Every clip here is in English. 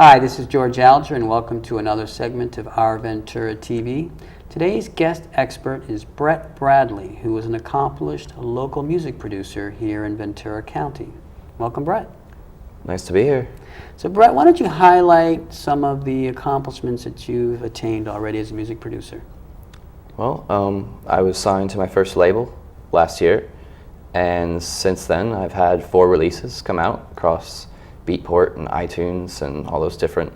Hi, this is George Alger, and welcome to another segment of Our Ventura TV. Today's guest expert is Bret Bradley, who is an accomplished local music producer here in Ventura County. Welcome, Bret. Nice to be here. So, Bret, why don't you highlight some of the accomplishments that you've attained already as a music producer? Well, I was signed to my first label last year, and since then I've had 4 releases come out across Beatport and iTunes and all those different,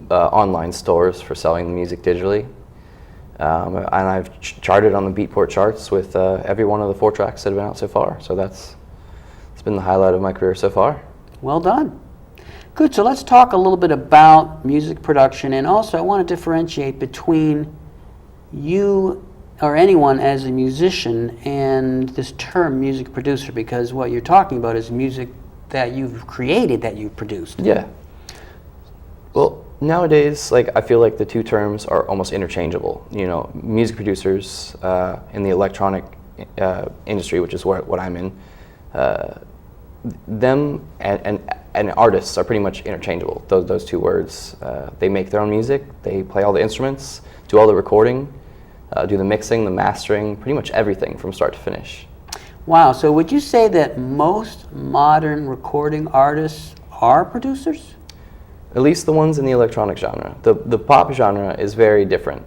online stores for selling the music digitally. And I've charted on the Beatport charts with every one of the 4 tracks that have been out so far. So it's been the highlight of my career so far. Well done. Good, so let's talk a little bit about music production, and also I want to differentiate between you or anyone as a musician and this term music producer, because what you're talking about is music that you've created, that you've produced. Yeah. Well, nowadays, I feel like the two terms are almost interchangeable. Music producers in the electronic industry, which is what I'm in, them and artists are pretty much interchangeable. Those two words. They make their own music. They play all the instruments, do all the recording, do the mixing, the mastering, pretty much everything from start to finish. Wow, so would you say that most modern recording artists are producers? At least the ones in the electronic genre. The pop genre is very different.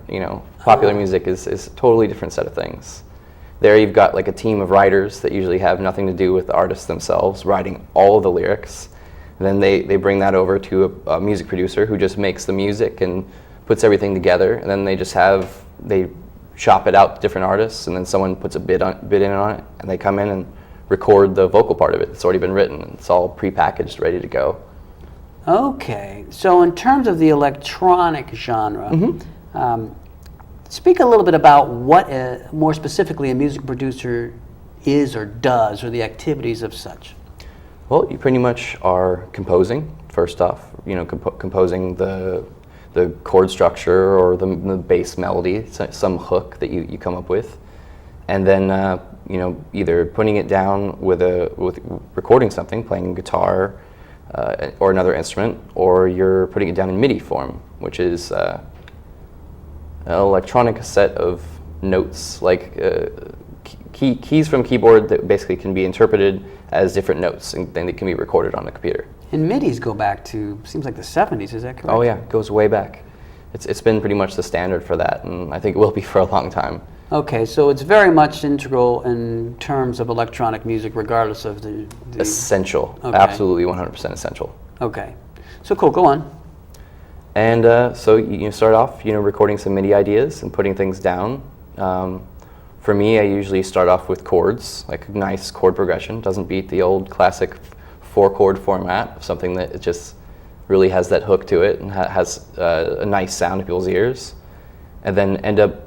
Popular music is a totally different set of things. There you've got a team of writers that usually have nothing to do with the artists themselves, writing all of the lyrics. And then they bring that over to a music producer who just makes the music and puts everything together. And then they shop it out to different artists, and then someone puts a bid in on it, and they come in and record the vocal part of it. It's already been written. It's all prepackaged, ready to go. Okay, so in terms of the electronic genre, speak a little bit about what, more specifically, a music producer is or does, or the activities of such. Well, you pretty much are composing, first off, composing the chord structure or the bass melody, some hook that you come up with, and then either putting it down with recording something, playing guitar or another instrument, or you're putting it down in MIDI form, which is an electronic set of notes, keys from keyboard that basically can be interpreted as different notes, and then they can be recorded on the computer. And MIDIs go back to, seems like the 70s, is that correct? Oh yeah, it goes way back. It's been pretty much the standard for that, and I think it will be for a long time. Okay, so it's very much integral in terms of electronic music, regardless of the Essential, okay. Absolutely 100% essential. Okay, so cool, go on. And so you start off, recording some MIDI ideas and putting things down. For me, I usually start off with chords, like a nice chord progression. Doesn't beat the old classic 4-chord format, something that just really has that hook to it and has a nice sound to people's ears, and then end up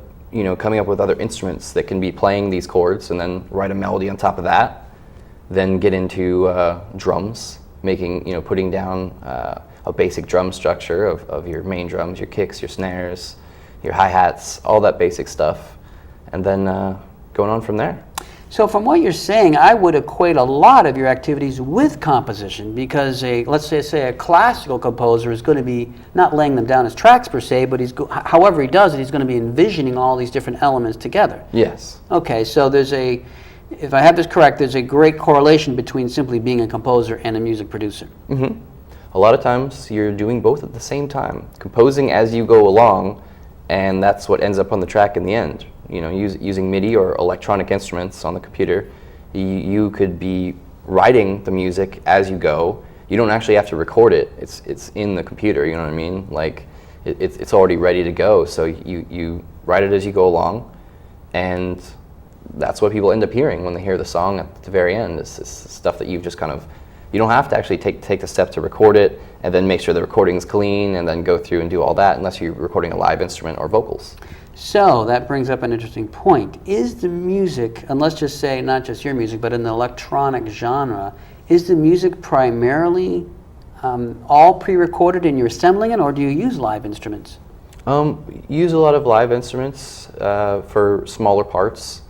coming up with other instruments that can be playing these chords, and then write a melody on top of that, then get into drums, putting down a basic drum structure of your main drums, your kicks, your snares, your hi-hats, all that basic stuff, and then going on from there. So from what you're saying, I would equate a lot of your activities with composition, because let's say a classical composer is going to be not laying them down as tracks per se, but however he does it, he's going to be envisioning all these different elements together. Yes. Okay, so if I have this correct, there's a great correlation between simply being a composer and a music producer. Mm-hmm. A lot of times you're doing both at the same time, composing as you go along, and that's what ends up on the track in the end. Using MIDI or electronic instruments on the computer, you could be writing the music as you go. You don't actually have to record it. It's in the computer, you know what I mean? It's already ready to go, so you write it as you go along, and that's what people end up hearing when they hear the song at the very end. It's stuff that you've just you don't have to actually take the step to record it and then make sure the recording's clean and then go through and do all that unless you're recording a live instrument or vocals. So that brings up an interesting point. Is the music, and let's just say not just your music, but in the electronic genre, is the music primarily all pre-recorded and you're assembling it, or do you use live instruments? Use a lot of live instruments for smaller parts.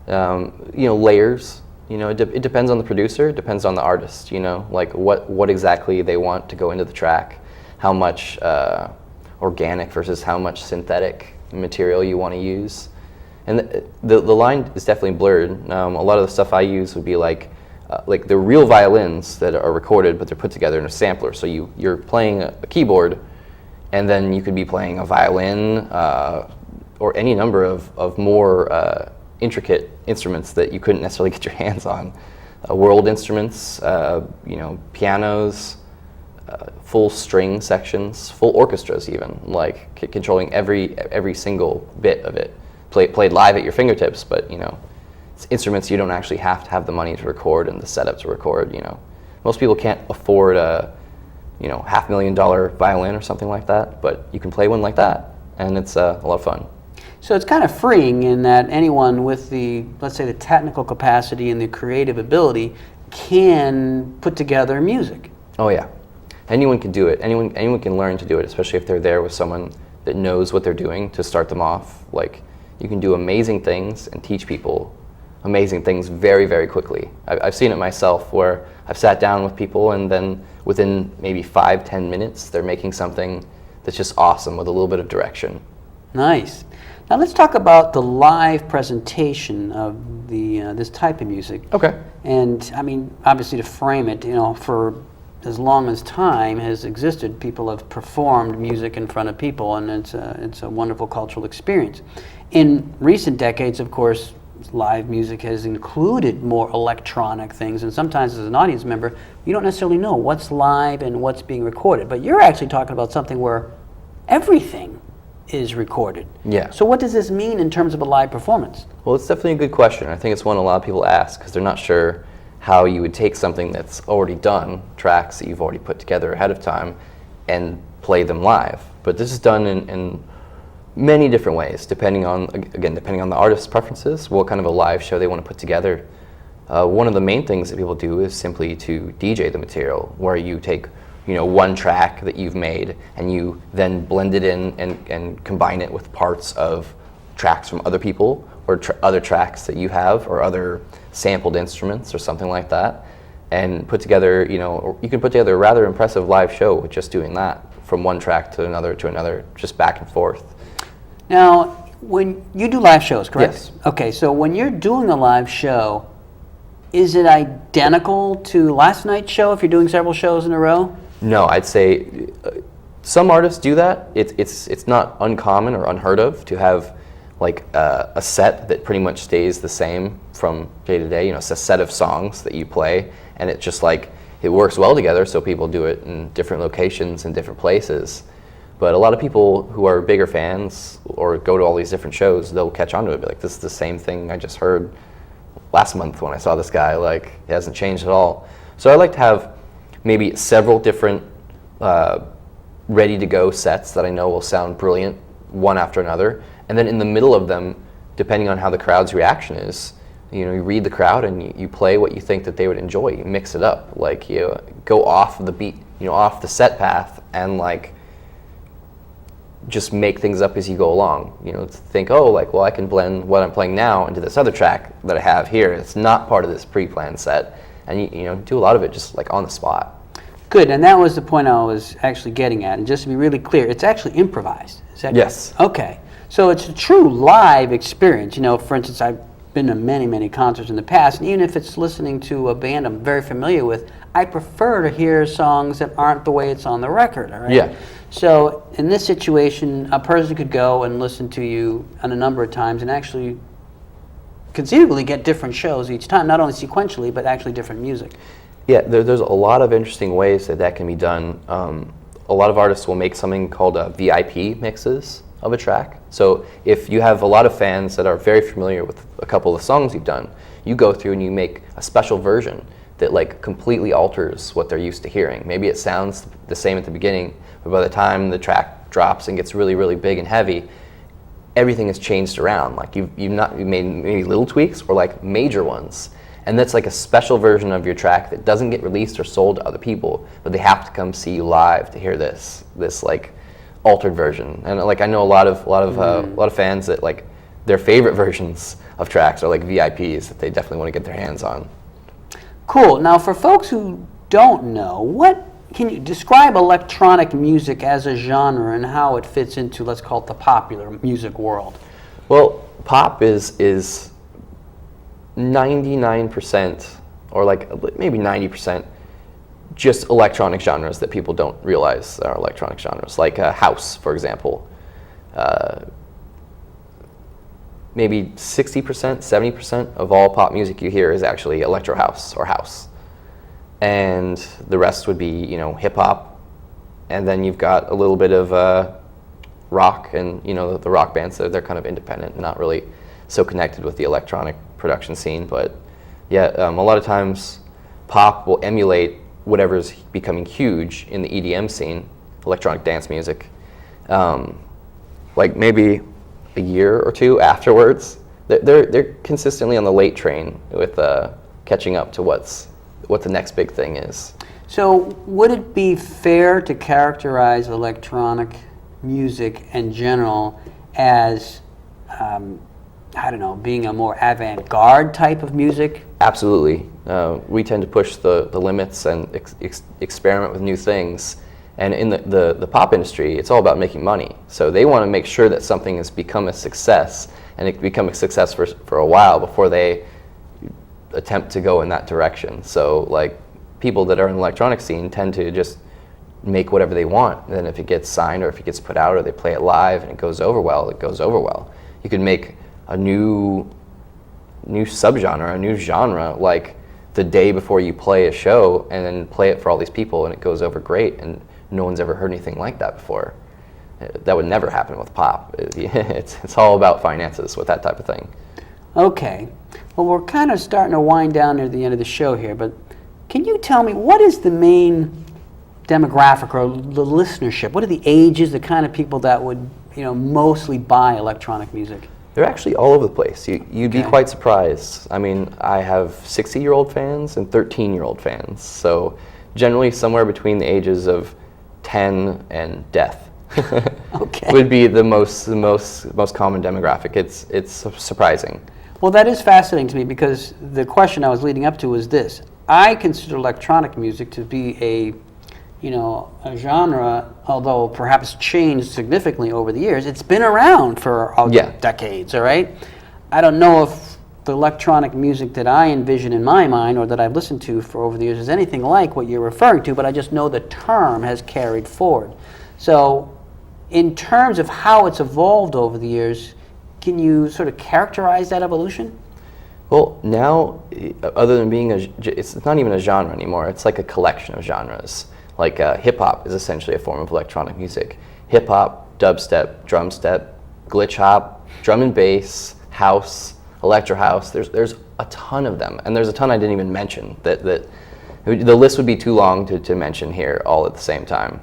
Layers. You know, it depends on the producer, it depends on the artist, you know, like what exactly they want to go into the track, how much organic versus how much synthetic material you want to use. And the line is definitely blurred. A lot of the stuff I use would be like the real violins that are recorded, but they're put together in a sampler. So you're playing a keyboard, and then you could be playing a violin or any number of more intricate instruments that you couldn't necessarily get your hands on. World instruments, you know, pianos, full string sections, full orchestras even, like controlling every single bit of it. Played live at your fingertips, but you know, it's instruments you don't actually have to have the money to record and the setup to record. You know, most people can't afford a, you know, $500,000 violin or something like that, but you can play one like that, and it's a lot of fun. So it's kind of freeing in that anyone with the, let's say, the technical capacity and the creative ability can put together music. Oh yeah, anyone can do it. Anyone can learn to do it, especially if they're there with someone that knows what they're doing to start them off. Like, you can do amazing things and teach people amazing things very, very quickly. I've seen it myself where I've sat down with people and then within maybe 5-10 minutes they're making something that's just awesome with a little bit of direction. Nice. Now let's talk about the live presentation of this type of music. Okay. And I mean, obviously to frame it, you know, for as long as time has existed, people have performed music in front of people, and it's a wonderful cultural experience. In recent decades, of course, live music has included more electronic things, and sometimes as an audience member, you don't necessarily know what's live and what's being recorded. But you're actually talking about something where everything is recorded. Yeah. So what does this mean in terms of a live performance? Well, it's definitely a good question. I think it's one a lot of people ask because they're not sure how you would take something that's already done, tracks that you've already put together ahead of time, and play them live. But this is done in many different ways, depending on the artist's preferences, what kind of a live show they want to put together. One of the main things that people do is simply to DJ the material, where you take, you know, one track that you've made and you then blend it in and combine it with parts of tracks from other people or other tracks that you have or other sampled instruments or something like that, and put together, you know, or you can put together a rather impressive live show with just doing that, from one track to another, just back and forth. Now, when you do live shows, correct? Yes. Okay, so when you're doing a live show, is it identical to last night's show if you're doing several shows in a row? No, I'd say some artists do that. It's not uncommon or unheard of to have like a set that pretty much stays the same from day to day. You know, it's a set of songs that you play, and it just like it works well together. So people do it in different locations and different places. But a lot of people who are bigger fans or go to all these different shows, they'll catch on to it. Be like, this is the same thing I just heard last month when I saw this guy. Like, it hasn't changed at all. So I like to have maybe several different ready-to-go sets that I know will sound brilliant, one after another. And then in the middle of them, depending on how the crowd's reaction is, you know, you read the crowd and you play what you think that they would enjoy. You mix it up. Like, you go off the beat, you know, off the set path, and like just make things up as you go along. You know, think, oh, like, well, I can blend what I'm playing now into this other track that I have here. It's not part of this pre-planned set. And you know, do a lot of it just like on the spot. Good, and that was the point I was actually getting at. And just to be really clear, it's actually improvised. Is that Yes. Okay, so it's a true live experience. You know, for instance, I've been to many, many concerts in the past, and even if it's listening to a band I'm very familiar with, I prefer to hear songs that aren't the way it's on the record, all right? Yeah. So in this situation, a person could go and listen to you on a number of times and actually conceivably get different shows each time, not only sequentially, but actually different music. Yeah, there's a lot of interesting ways that can be done. A lot of artists will make something called VIP mixes of a track. So if you have a lot of fans that are very familiar with a couple of songs you've done, you go through and you make a special version that like completely alters what they're used to hearing. Maybe it sounds the same at the beginning, but by the time the track drops and gets really, really big and heavy, everything has changed around. Like you've made maybe little tweaks or like major ones. And that's like a special version of your track that doesn't get released or sold to other people, but they have to come see you live to hear this like altered version. And like I know a lot of fans that like their favorite versions of tracks are like VIPs that they definitely want to get their hands on. Cool. Now, for folks who don't know, what can you describe electronic music as a genre and how it fits into, let's call it, the popular music world? Well, pop is 99%, or like maybe 90%, just electronic genres that people don't realize are electronic genres, like house, for example. Maybe 60%, 70% of all pop music you hear is actually electro house or house. And the rest would be, you know, hip hop. And then you've got a little bit of rock, and, you know, the rock bands, they're kind of independent, not really so connected with the electronic production scene. But yeah, a lot of times pop will emulate whatever's becoming huge in the EDM scene, electronic dance music. Like maybe a year or two afterwards, they're consistently on the late train with catching up to what the next big thing is. So would it be fair to characterize electronic music in general as, I don't know, being a more avant-garde type of music? Absolutely. We tend to push the limits and experiment with new things. And in the pop industry, it's all about making money. So they want to make sure that something has become a success, and it can become a success for a while before they attempt to go in that direction. So like people that are in the electronic scene tend to just make whatever they want. And then if it gets signed or if it gets put out or they play it live and it goes over well, it goes over well. You could make a new subgenre, a new genre, like the day before you play a show, and then play it for all these people and it goes over great, and no one's ever heard anything like that before. That would never happen with pop. It's all about finances with that type of thing. Okay. Well, we're kind of starting to wind down near the end of the show here, but can you tell me what is the main demographic or the listenership? What are the ages, the kind of people that would, you know, mostly buy electronic music? They're actually all over the place. You'd be quite surprised. I mean, I have 60-year-old fans and 13-year-old fans. So generally somewhere between the ages of 10 and death would be the most common demographic. It's surprising. Well, that is fascinating to me, because the question I was leading up to was this. I consider electronic music to be a genre, although perhaps changed significantly over the years. It's been around for decades, all right? I don't know if the electronic music that I envision in my mind, or that I've listened to for over the years, is anything like what you're referring to, but I just know the term has carried forward. So in terms of how it's evolved over the years, can you sort of characterize that evolution? Well, now, other than being it's not even a genre anymore. It's like a collection of genres. Like hip-hop is essentially a form of electronic music. Hip-hop, dubstep, drumstep, glitch hop, drum and bass, house, electro house. There's a ton of them, and there's a ton I didn't even mention. That the list would be too long to mention here all at the same time.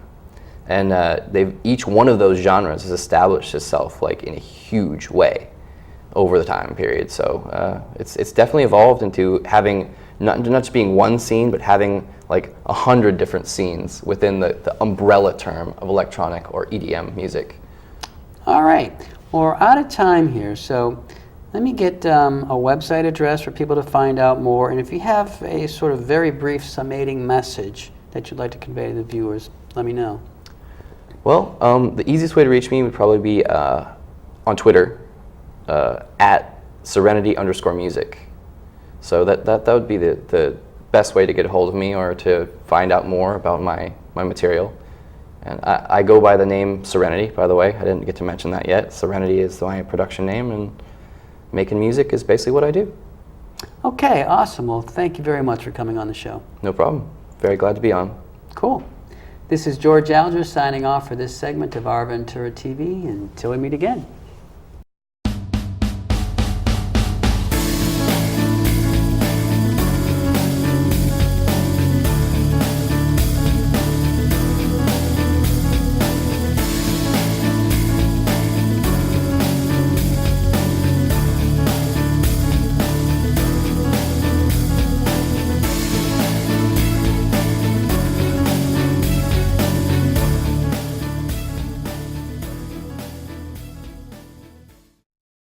And each one of those genres has established itself like in a huge way over the time period. So it's definitely evolved into having not just being one scene, but having like 100 different scenes within the umbrella term of electronic or EDM music. All right. Well, we're out of time here, so let me get a website address for people to find out more. And if you have a sort of very brief summating message that you'd like to convey to the viewers, let me know. Well, the easiest way to reach me would probably be on Twitter, at Serenity_music. So that would be the best way to get a hold of me or to find out more about my material. And I go by the name Serenity, by the way. I didn't get to mention that yet. Serenity is my production name, and making music is basically what I do. Okay, awesome. Well, thank you very much for coming on the show. No problem. Very glad to be on. Cool. This is George Alger signing off for this segment of Our Ventura TV, until we meet again.